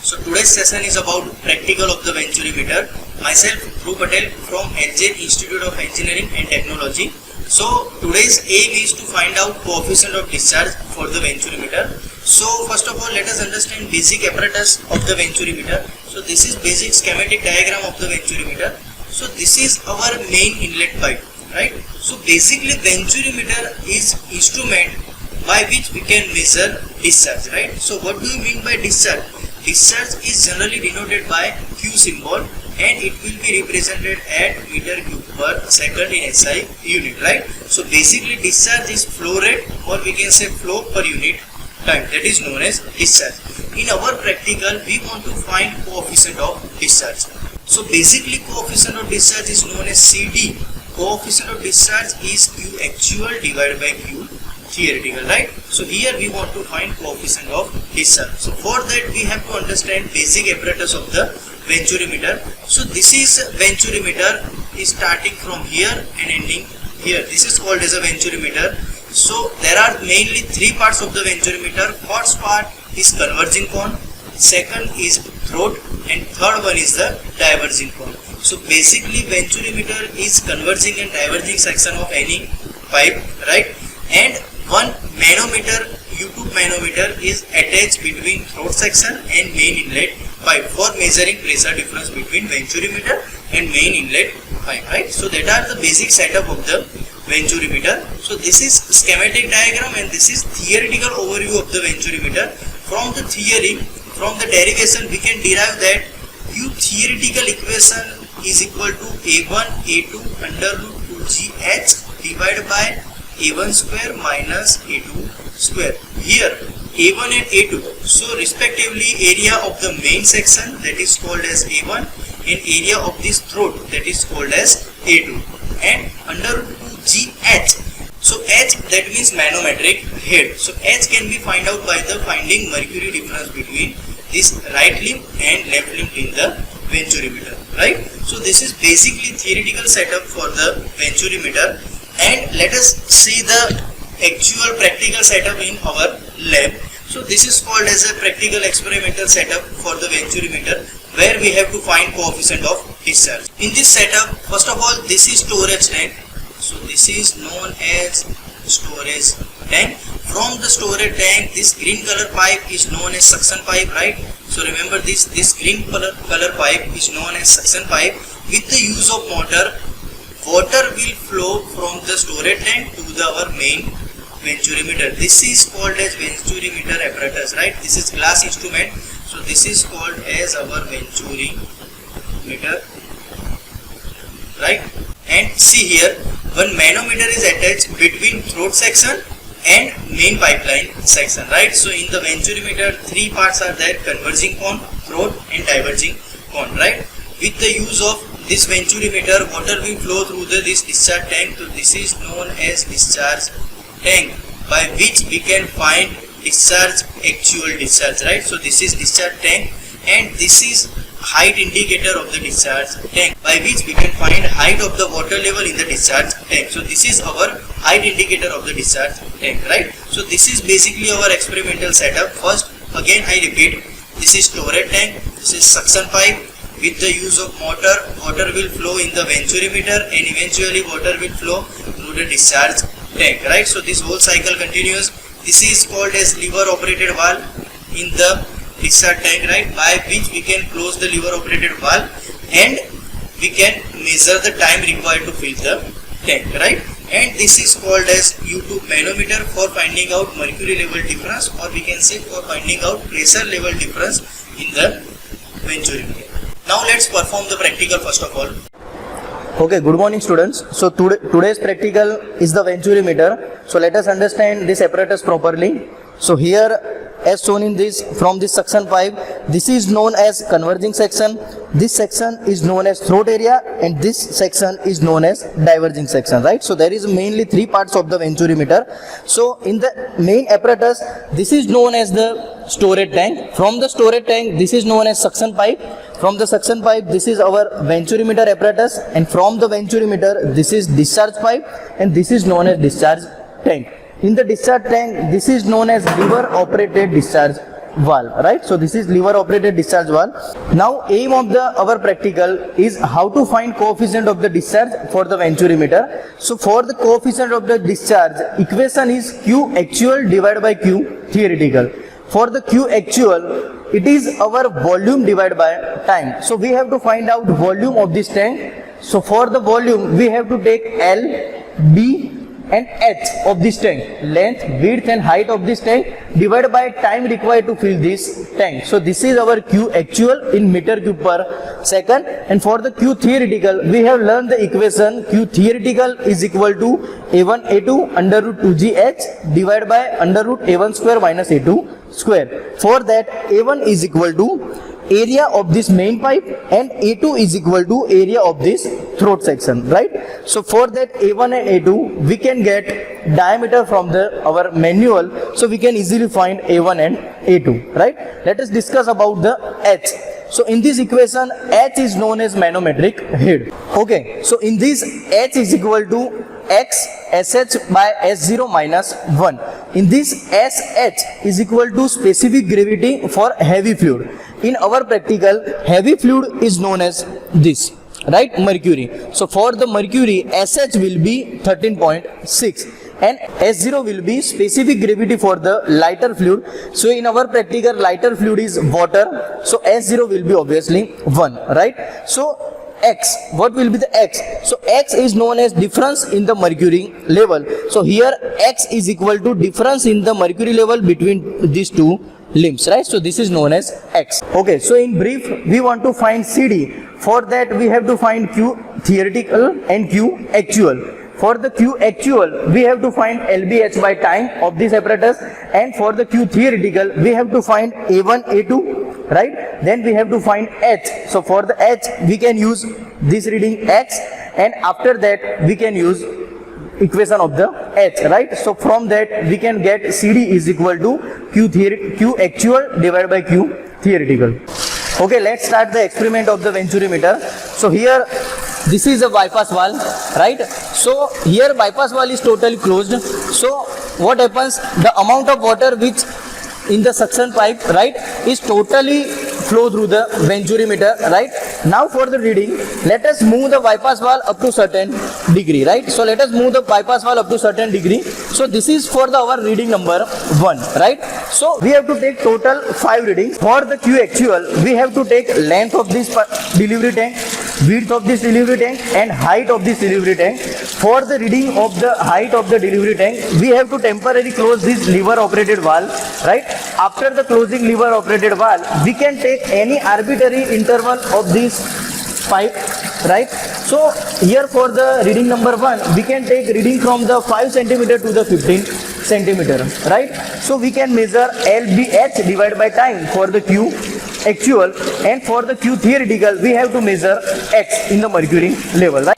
So today's session is about practical of the Venturi meter. Myself, Dhruv Patel from LJ Institute of Engineering and Technology. So today's aim is to find out coefficient of discharge for the Venturi meter. So first of all, let us understand basic apparatus of the Venturi meter. So this is basic schematic diagram of the Venturi meter. So this is our main inlet pipe, right? So basically Venturi meter is instrument by which we can measure discharge, right? So what do you mean by discharge? Discharge is generally denoted by Q symbol and it will be represented at meter cube per second in SI unit, right? So basically discharge is flow rate, or we can say flow per unit time, that is known as discharge. In our practical, we want to find coefficient of discharge. So basically coefficient of discharge is known as CD. Coefficient of discharge is Q actual divided by Q theoretical, right? So here we want to find coefficient of discharge. So for that we have to understand basic apparatus of the Venturi meter. So this is Venturi meter, is starting from here and ending here. This is called as a Venturi meter. So there are mainly three parts of the Venturi meter. First part is converging cone, second is throat, and third one is the diverging cone. So basically Venturi meter is converging and diverging section of any pipe, right? And one manometer, U-tube manometer is attached between throat section and main inlet pipe for measuring pressure difference between Venturi meter and main inlet pipe, right? So that are the basic setup of the Venturi meter. So this is schematic diagram and this is theoretical overview of the Venturi meter. From the theory, from the derivation, we can derive that Q theoretical equation is equal to A1 A2 under root 2GH divided by A1 square minus A2 square. Here A1 and A2, so respectively area of the main section, that is called as A1, and area of this throat, that is called as A2, and under root 2GH. So H, that means manometric head. So H can be found out by the finding mercury difference between this right limb and left limb in the Venturi meter, right? So this is basically theoretical setup for the Venturi meter. And let us see the actual practical setup in our lab. So this is called as a practical experimental setup for the Venturi meter, where we have to find coefficient of discharge. In this setup, first of all, this is storage tank. So this is known as storage tank. From the storage tank, this green color pipe is known as suction pipe, right? So remember this green color pipe is known as suction pipe. With the use of motor, water will flow from the storage tank to our main Venturi meter. This is called as Venturi meter apparatus, right? This is glass instrument. So this is called as our Venturi meter, right? And see here, one manometer is attached between throat section and main pipeline section, right? So in the Venturi meter, three parts are there: converging cone, throat, and diverging cone, right? With the use of this Venturi meter, water will flow through this discharge tank. So this is known as discharge tank, by which we can find discharge, actual discharge, right? So this is discharge tank and this is height indicator of the discharge tank, by which we can find height of the water level in the discharge tank. So this is our height indicator of the discharge tank, right? So this is basically our experimental setup. First, again I repeat, this is storage tank, this is suction pipe. With the use of motor, water will flow in the Venturi meter and eventually water will flow through the discharge tank, right? So this whole cycle continues. This is called as lever operated valve in the discharge tank, right? By which we can close the lever operated valve and we can measure the time required to fill the tank, right? And this is called as U-tube manometer for finding out mercury level difference, or we can say for finding out pressure level difference in the Venturi meter. Now let's perform the practical first of all. Okay, good morning students. So today's practical is the Venturi meter. So let us understand this apparatus properly. So here, as shown in this, from this suction pipe, this is known as converging section, this section is known as throat area, and this section is known as diverging section, right? So there is mainly three parts of the Venturi meter. So in the main apparatus, this is known as the storage tank. From the storage tank, this is known as suction pipe. From the suction pipe, this is our Venturi meter apparatus, and from the Venturi meter, this is discharge pipe, and this is known as discharge tank. In the discharge tank, this is known as lever operated discharge valve, right? So this is lever operated discharge valve. Now aim of our practical is how to find coefficient of the discharge for the Venturi meter. So for the coefficient of the discharge, equation is Q actual divided by Q theoretical. For the Q actual, it is our volume divided by time. So we have to find out volume of this tank. So for the volume, we have to take L, B and H of this tank, length, width and height of this tank divided by time required to fill this tank. So this is our Q actual in meter cube per second. And for the Q theoretical, we have learned the equation Q theoretical is equal to A1 A2 under root 2GH divided by under root A1 square minus A2 square. For that, A1 is equal to area of this main pipe and A2 is equal to area of this throat section, right? So for that A1 and A2 we can get diameter from our manual, so we can easily find A1 and A2, right? Let us discuss about the H. So in this equation, H is known as manometric head. Okay, so in this H is equal to X SH by S0 minus 1. In this SH is equal to specific gravity for heavy fluid. In our practical, heavy fluid is known as this, right? Mercury. So for the mercury, SH will be 13.6 and S0 will be specific gravity for the lighter fluid. So in our practical, lighter fluid is water. So S0 will be obviously 1, right? So X, what will be the X? So X is known as difference in the mercury level. So here X is equal to difference in the mercury level between these two limbs, right? So this is known as X. Okay, so in brief, we want to find CD. For that, we have to find Q theoretical and Q actual. For the Q actual, we have to find LBH by time of this apparatus, and for the Q theoretical, we have to find A1, A2, right? Then we have to find H. So for the H, we can use this reading X, and after that, we can use equation of the H, right? So from that, we can get CD is equal to Q actual divided by Q theoretical. Okay, let's start the experiment of the Venturi meter. So here, this is a bypass valve, right? So here bypass valve is totally closed. So what happens? The amount of water which in the suction pipe, right, is totally flow through the Venturi meter, right? Now for the reading, let us move the bypass valve up to certain degree, right? So let us move the bypass valve up to certain degree. So this is for our reading number 1, right? So we have to take total 5 readings. For the Q actual, we have to take length of this delivery tank, width of this delivery tank and height of this delivery tank. For the reading of the height of the delivery tank, we have to temporarily close this lever operated valve, right? After the closing lever operated valve, we can take any arbitrary interval of this pipe, right? So here for the reading number 1, we can take reading from the 5 centimeter to the 15 centimeter, right? So we can measure LBH divided by time for the Q actual, and for the Q theoretical, we have to measure X in the mercury level, right?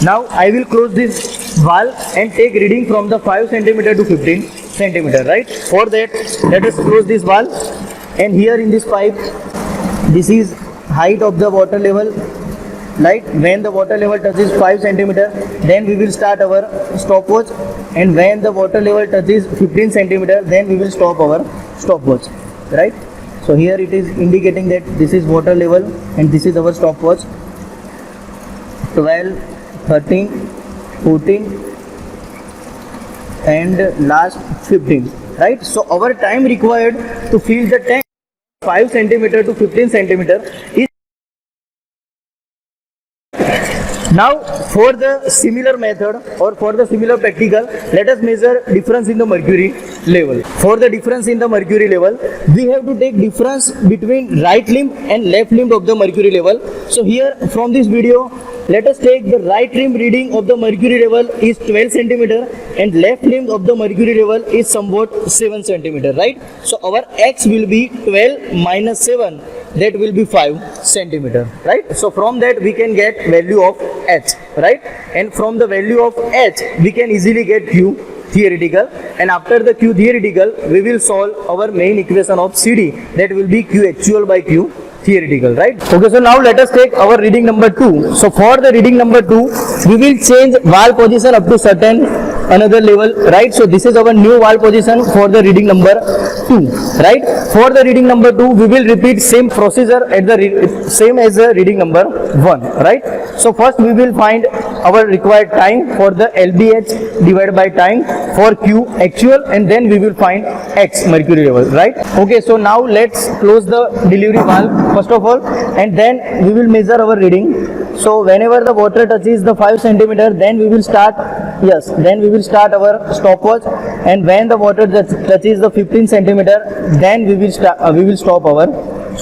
Now I will close this valve and take reading from the 5 centimeter to 15 centimeter, right? For that, let us close this valve, and here in this pipe, this is height of the water level, right? When the water level touches 5 centimeter, then we will start our stopwatch, and when the water level touches 15 centimeter, then we will stop our stopwatch, right? So here it is indicating that this is water level and this is our stopwatch. 12, 13, 14 and last 15, right? So our time required to fill the tank 5 centimeter to 15 centimeter is. Now for the similar method or for the similar practical, let us measure difference in the mercury level. For the difference in the mercury level, we have to take difference between right limb and left limb of the mercury level. So here from this video, let us take the right limb reading of the mercury level is 12 centimeter and left limb of the mercury level is somewhat 7 centimeter, right? So our X will be 12 minus 7, that will be 5 centimeter, right? So from that we can get value of H, right? And from the value of H, we can easily get Q theoretical, and after the Q theoretical, we will solve our main equation of CD, that will be Q actual by Q theoretical, right? Okay, so now let us take our reading number 2. So for the reading number 2, we will change valve position up to certain another level, right? So this is our new valve position for the reading number 2, right? For the reading number 2, we will repeat same procedure at the same as the reading number 1, right? So first we will find our required time for the LBH divided by time for Q actual, and then we will find X mercury level, right? Okay, so now let's close the delivery valve first of all, and then we will measure our reading. So whenever the water touches the 5 centimeter, then we will start, yes, then we will start our stopwatch, and when the water touches the 15 centimeter, then we will stop our